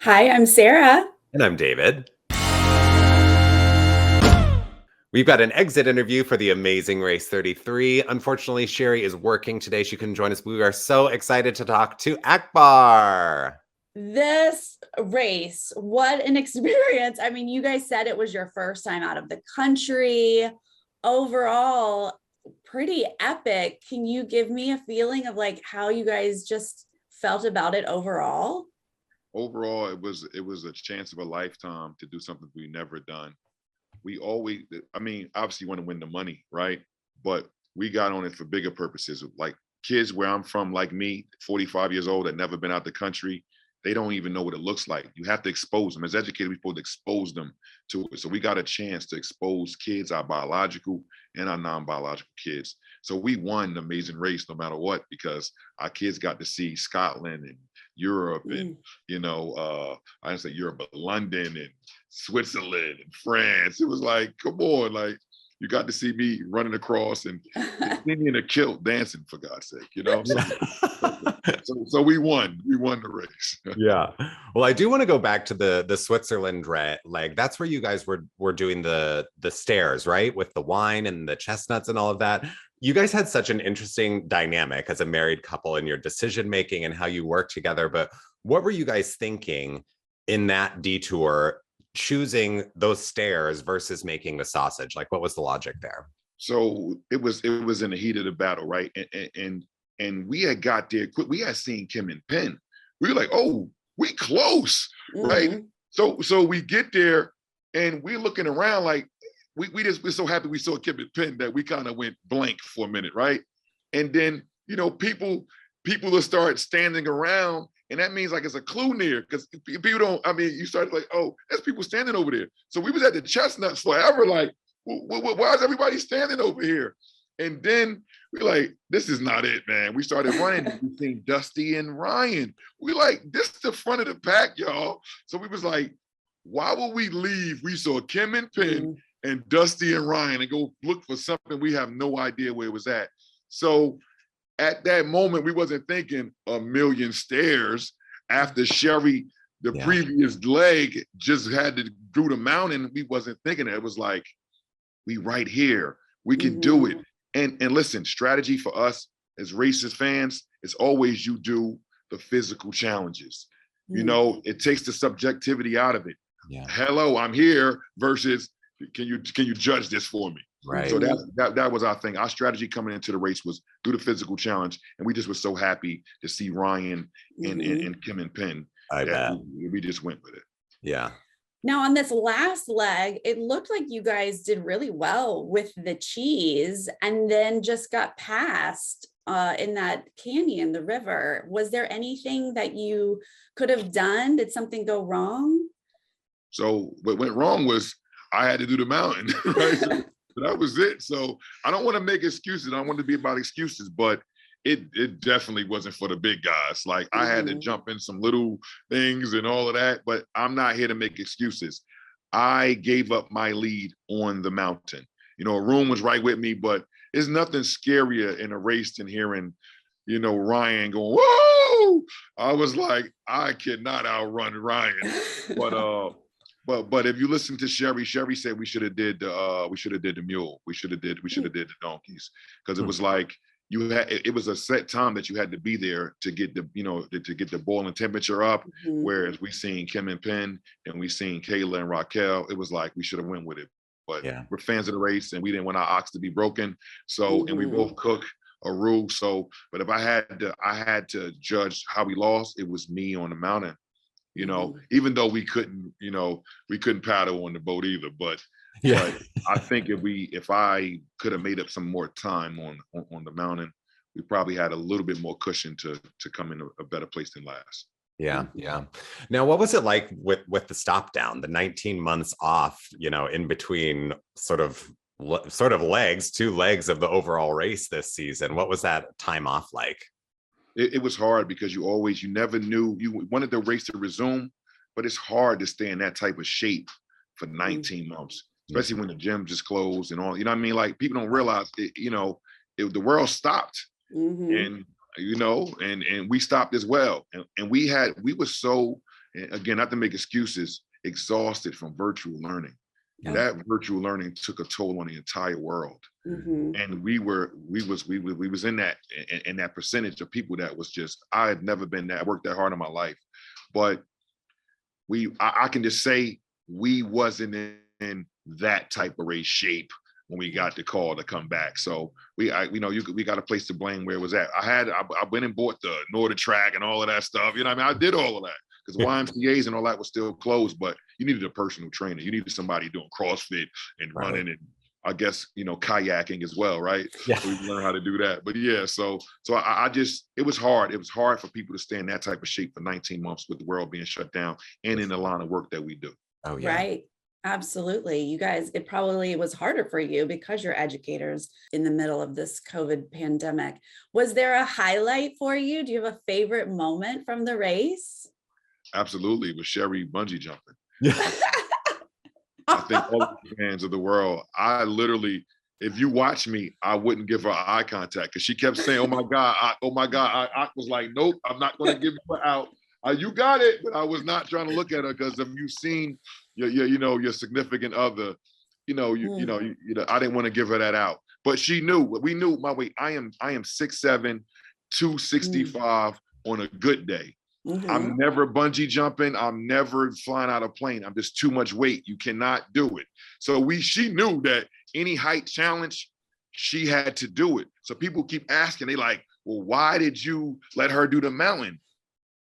Hi, I'm Sarah. And I'm David. We've got an exit interview for the Amazing Race 33. Unfortunately, Sheri is working today. She couldn't join us. We are so excited to talk to Akbar. This race, what an experience. I mean, you guys said it was your first time out of the country. Overall, pretty epic. Can you give me a feeling of like how you guys just felt about it overall? Overall, it was a chance of a lifetime to do something we never done. We always, I mean, obviously you want to win the money, right? But we got on it for bigger purposes. Like kids where I'm from, like me, 45 years old, that never been out the country, they don't even know what it looks like. You have to expose them. As educators, we're supposed to expose them to it. So we got a chance to expose kids, our biological and our non-biological kids. So we won the Amazing Race no matter what, because our kids got to see Scotland and Europe and, I didn't say Europe, but London and Switzerland and France. It was like, come on, like you got to see me running across and singing a kilt, dancing for God's sake. So we won. We won the race. Yeah. Well, I do want to go back to the Switzerland leg. That's where you guys were doing the stairs, right? With the wine and the chestnuts and all of that. You guys had such an interesting dynamic as a married couple in your decision making and how you work together. But what were you guys thinking in that detour, choosing those stairs versus making the sausage? Like, what was the logic there? So it was in the heat of the battle, right? And we had got there quick. We had seen Kim and Penn. We were like, oh, we close, right? So we get there and we're looking around like we're so happy we saw Kim and Penn that we kind of went blank for a minute, right? And then people will start standing around, and that means like it's a clue near, because people don't. I mean, you start like, oh, there's people standing over there. So we was at the chestnuts forever, like, why is everybody standing over here? And then we're like, this is not it, man. We started running. We seen Dusty and Ryan. We like, this is the front of the pack, y'all. So we was like, why would we leave? We saw Kim and Penn and Dusty and Ryan and go look for something we have no idea where it was at. So at that moment, we wasn't thinking a million stairs after Sheri, the previous leg, just had to do the mountain. We wasn't thinking it. It was like, we right here. We can do it. And listen, strategy for us as racist fans is always you do the physical challenges. It takes the subjectivity out of it. Yeah. Hello, I'm here versus can you judge this for me? Right. So that was our thing. Our strategy coming into the race was do the physical challenge, and we just were so happy to see Ryan and Kim and Penn. I bet. We just went with it. Yeah. Now, on this last leg, it looked like you guys did really well with the cheese and then just got passed in that canyon, the river. Was there anything that you could have done? Did something go wrong? So what went wrong was I had to do the mountain, right? So that was it. So I don't want to make excuses. I don't want to be about excuses, but it definitely wasn't for the big guys. Like I had to jump in some little things and all of that, but I'm not here to make excuses. I gave up my lead on the mountain. Arun was right with me, but there's nothing scarier in a race than hearing, Ryan going, whoa! I was like, I cannot outrun Ryan. But if you listen to Sheri said we should have did the mule. We should have did the donkeys, because it was like, it was a set time that you had to be there to get the boiling temperature up. Whereas we seen Kim and Penn and we seen Kayla and Raquel, it was like we should have went with it. But we're fans of the race and we didn't want our ox to be broken. So and we both cook a rule. So, but if I had to judge how we lost, it was me on the mountain. Even though we couldn't paddle on the boat either, but I think if I could have made up some more time on the mountain, we probably had a little bit more cushion to come in a better place than last. Yeah. Now, what was it like with the stop down, the 19 months off, in between sort of legs, two legs of the overall race this season? What was that time off like? It was hard because you never knew. You wanted the race to resume, but it's hard to stay in that type of shape for 19 months, especially when the gym just closed and all. You know what I mean? Like people don't realize the world stopped, and and we stopped as well. And we were so and again, not to make excuses, exhausted from virtual learning. Yeah. That virtual learning took a toll on the entire world. And we was in that percentage of people that was just, I had never been that, worked that hard in my life. But I can just say we wasn't in that type of race shape when we got the call to come back. So we got a place to blame where it was at. I went and bought the Northern Track and all of that stuff. You know what I mean? I did all of that because YMCAs and all that was still closed, but you needed a personal trainer. You needed somebody doing CrossFit and running and I guess, kayaking as well, right? Yeah. So we learn how to do that. But yeah, so I just, it was hard. It was hard for people to stay in that type of shape for 19 months with the world being shut down and in the line of work that we do. Oh, yeah. Right. Absolutely. You guys, it probably was harder for you because you're educators in the middle of this COVID pandemic. Was there a highlight for you? Do you have a favorite moment from the race? Absolutely. It was Sheri bungee jumping. I think all the fans of the world, I literally, if you watch me, I wouldn't give her eye contact because she kept saying, oh my God. I was like, nope, I'm not going to give you an out. You got it. But I was not trying to look at her because if you've seen your significant other, I didn't want to give her that out. But she knew, we knew my weight. I am 6'7", 265 on a good day. I'm never bungee jumping. I'm never flying out of a plane. I'm just too much weight. You cannot do it. So she knew that any height challenge, she had to do it. So people keep asking, they like, well, why did you let her do the mountain?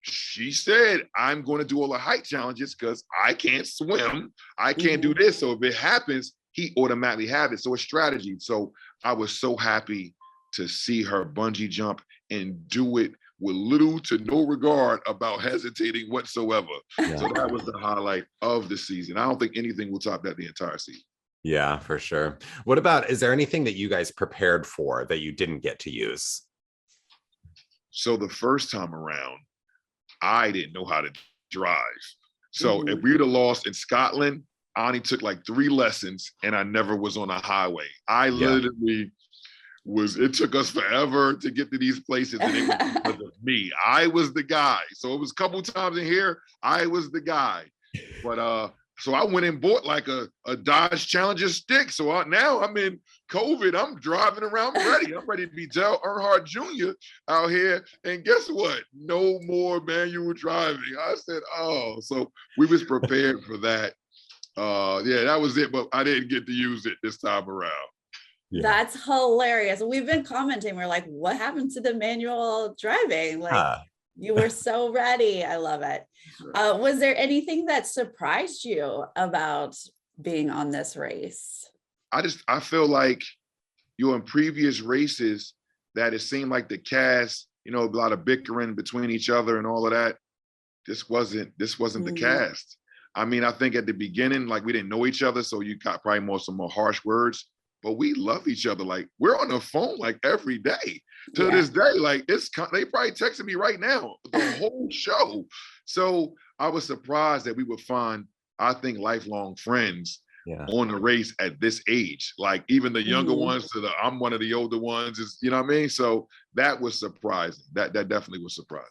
She said, I'm going to do all the height challenges because I can't swim. I can't do this. So if it happens, he automatically have it. So it's strategy. So I was so happy to see her bungee jump and do it with little to no regard about hesitating whatsoever. Yeah. So that was the highlight of the season. I don't think anything will top that the entire season. Yeah, for sure. What about, is there anything that you guys prepared for that you didn't get to use? So the first time around, I didn't know how to drive. So if we would have lost in Scotland, I only took like 3 lessons and I never was on a highway. I literally it took us forever to get to these places and it was because of me. I was the guy. So it was a couple times in here, I was the guy. But so I went and bought like a Dodge Challenger stick. So now I'm in COVID, I'm driving around ready. I'm ready to be Dale Earnhardt Jr. out here. And guess what? No more manual driving. I said, oh, so we was prepared for that. That was it, but I didn't get to use it this time around. Yeah. That's hilarious. We've been commenting. We're like, what happened to the manual driving? Like, you were so ready. I love it. Was there anything that surprised you about being on this race? I feel like in previous races that it seemed like the cast, a lot of bickering between each other and all of that. This wasn't the cast. I mean, I think at the beginning, like we didn't know each other, so you got probably some more harsh words. But we love each other. Like we're on the phone like every day to this day. Like they probably texting me right now the whole show. So I was surprised that we would find, I think, lifelong friends on the race at this age. Like even the younger ones to I'm one of the older ones. Is what I mean? So that was surprising. That definitely was surprising.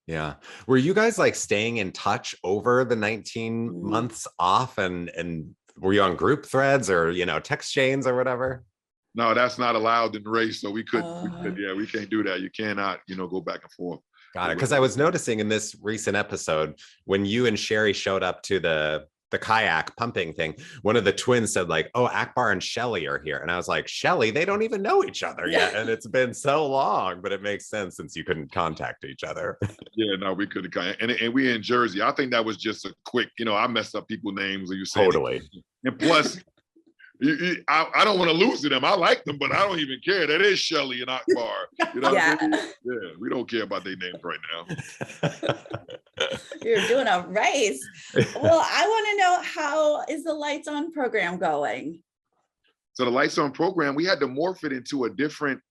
Yeah. Were you guys like staying in touch over the 19 months off and were you on group threads or, text chains or whatever? No, that's not allowed in the race. So we couldn't, we can't do that. You cannot, go back and forth. Got it. Because I was noticing in this recent episode, when you and Sheri showed up to the kayak pumping thing, one of the twins said like, oh, Akbar and Shelly are here. And I was like, Shelly, they don't even know each other yet. And it's been so long, but it makes sense since you couldn't contact each other. Yeah, no, we couldn't. And we in Jersey. I think that was just a quick, I messed up people's names. Or you said totally. And plus, I don't want to lose to them. I like them, but I don't even care. That is Shelly and Akbar. Yeah. We don't care about their names right now. You're doing a race. Well, I want to know, how is the Lights On program going? So the Lights On program, we had to morph it into a different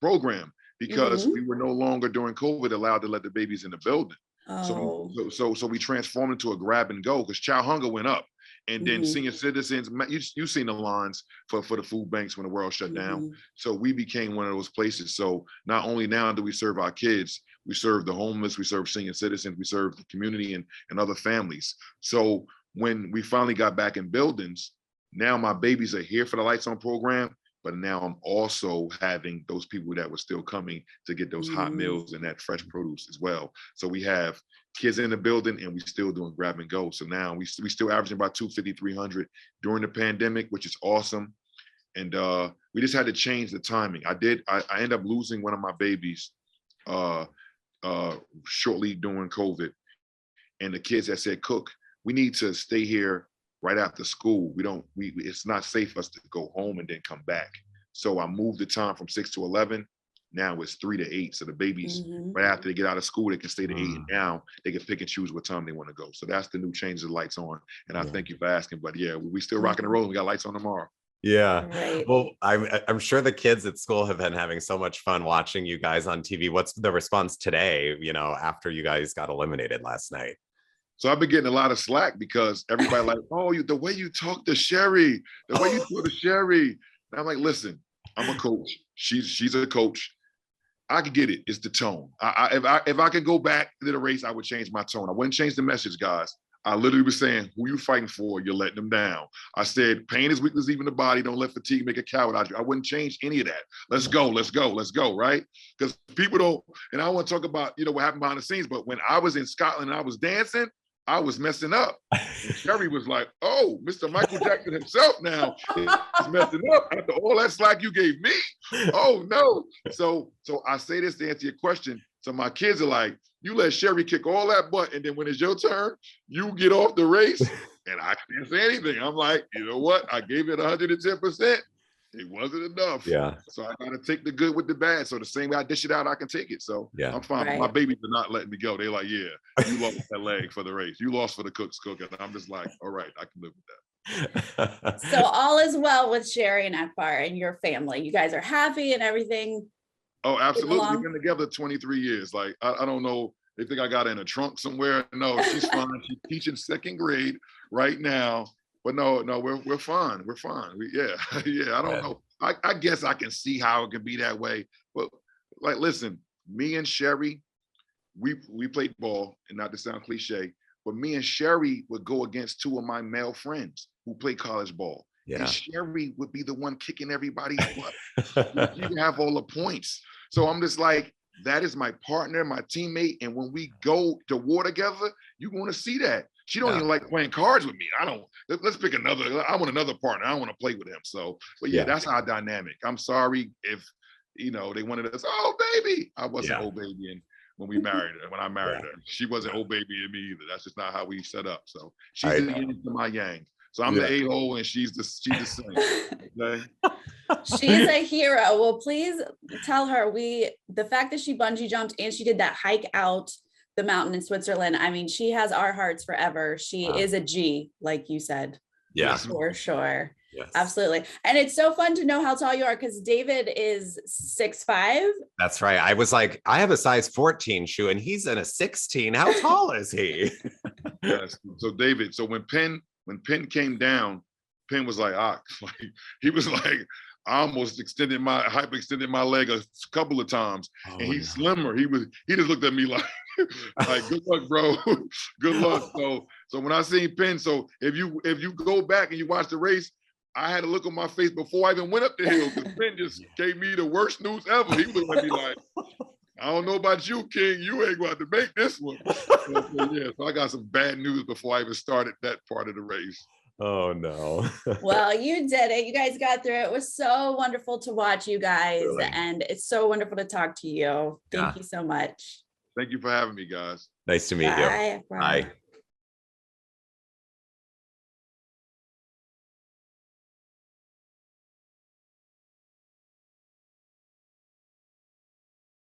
program because we were no longer during COVID allowed to let the babies in the building. Oh. So we transformed into a grab and go because child hunger went up. And then senior citizens, you've seen the lines for the food banks when the world shut down. So we became one of those places. So not only now do we serve our kids, we serve the homeless, we serve senior citizens, we serve the community and other families. So when we finally got back in buildings, now my babies are here for the Lights On program, but now I'm also having those people that were still coming to get those hot meals and that fresh produce as well. So we have kids in the building and we still doing grab and go. So now we still averaging about 250, 300 during the pandemic, which is awesome. And we just had to change the timing. I ended up losing one of my babies shortly during COVID. And the kids that said, Cook, we need to stay here right after school. It's not safe for us to go home and then come back. So I moved the time from 6 to 11. Now it's 3 to 8. So the babies, right after they get out of school, they can stay to 8, and now they can pick and choose what time they want to go. So that's the new change of the Lights On. And I thank you for asking, but yeah, we still rocking and rolling. We got Lights On tomorrow. Yeah. Right. Well, I'm sure the kids at school have been having so much fun watching you guys on TV. What's the response today, after you guys got eliminated last night? So I've been getting a lot of slack because everybody like, oh, the way you talk to Sheri, the way you talk to Sheri. And I'm like, listen, I'm a coach. She's a coach. I could get it. It's the tone. If I could go back to the race, I would change my tone. I wouldn't change the message, guys. I literally was saying, who you fighting for? You're letting them down. I said, pain is weakness, even the body. Don't let fatigue make a coward out of you. I wouldn't change any of that. Let's go, right? Because people don't, and I want to talk about, what happened behind the scenes, but when I was in Scotland and I was dancing, I was messing up. And Sheri was like, oh, Mr. Michael Jackson himself now is messing up after all that slack you gave me. Oh, no. So I say this to answer your question. So my kids are like, you let Sheri kick all that butt, and then when it's your turn, you get off the race, and I can't say anything. I'm like, you know what? I gave it 110%. It wasn't enough. Yeah. So I gotta take the good with the bad. So the same way I dish it out, I can take it. So yeah, I'm fine. Right. My babies are not letting me go. They're like, yeah, you lost that leg for the race. You lost for the cook's cook. And I'm just like, all right, I can live with that. So all is well with Sheri and Akbar and your family. You guys are happy and everything. Oh, absolutely. We've been together 23 years. Like, I don't know. They think I got her in a trunk somewhere. No, she's fine. She's teaching 2nd grade right now. But no, we're fine. We're fine. Yeah. I don't know. I guess I can see how it can be that way. But like, listen, me and Sheri, we played ball, and not to sound cliche, but me and Sheri would go against 2 of my male friends who play college ball. Yeah. And Sheri would be the one kicking everybody's butt. You have all the points. So I'm just like, that is my partner, my teammate. And when we go to war together, you're going to see that. She don't even like playing cards with me. Let's pick another. I want another partner. I don't want to play with him. So, but yeah, that's our dynamic. I'm sorry if, they wanted us, oh, baby. I wasn't old baby. And when I married her, she wasn't old baby in me either. That's just not how we set up. So she's the yin to my yang. So I'm the a-hole and she's the same. Okay? She's a hero. Well, please tell her the fact that she bungee jumped and she did that hike out the mountain in Switzerland. I mean, she has our hearts forever. She is a G, like you said. Yeah, for sure. Yes. Absolutely. And it's so fun to know how tall you are because David is 6'5". That's right. I was like, I have a size 14 shoe and he's in a 16. How tall is he? Yes. So David, when Penn came down, Penn was like, he was like, I almost hyperextended my leg a couple of times. And he's slimmer. He just looked at me like, good luck, bro. Good luck. So when I seen Penn, so if you go back and you watch the race, I had a look on my face before I even went up the hill because Penn just gave me the worst news ever. He looked at me like, I don't know about you, King. You ain't going to make this one. So I got some bad news before I even started that part of the race. Oh, no. Well, you did it. You guys got through it. It was so wonderful to watch you guys. Really? And it's so wonderful to talk to you. Thank you so much. Thank you for having me, guys. Nice to meet you. Bye.